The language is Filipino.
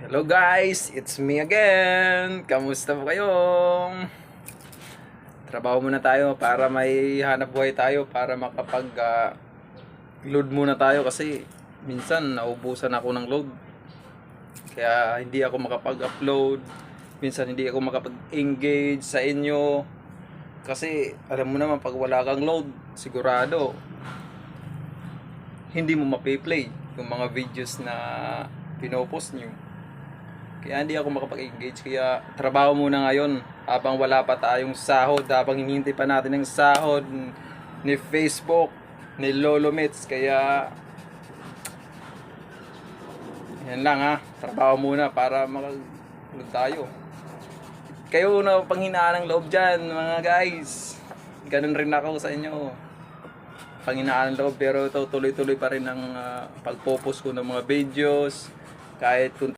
Hello guys, it's me again. Kamusta po kayong? Trabaho muna tayo para may hanap buhay tayo para load muna tayo kasi minsan naubusan ako ng load. Kaya hindi ako makapag-upload. Minsan hindi ako makapag-engage sa inyo. Kasi alam mo naman pag wala kang load, sigurado hindi mo mape-play yung mga videos na pinopost nyo. Kaya hindi ako makapag-engage. Kaya trabaho muna ngayon habang wala pa tayong sahod, habang hinihintay pa natin ng sahod ni Facebook, ni Lolo Mits. Kaya yan lang ha, trabaho muna para makapag tayo. Kayo na panghinaan ng loob dyan mga guys. Ganun rin ako sa inyo, panghinaan ng loob, pero ito tuloy-tuloy pa rin ang pagpo-post ko ng mga videos kahit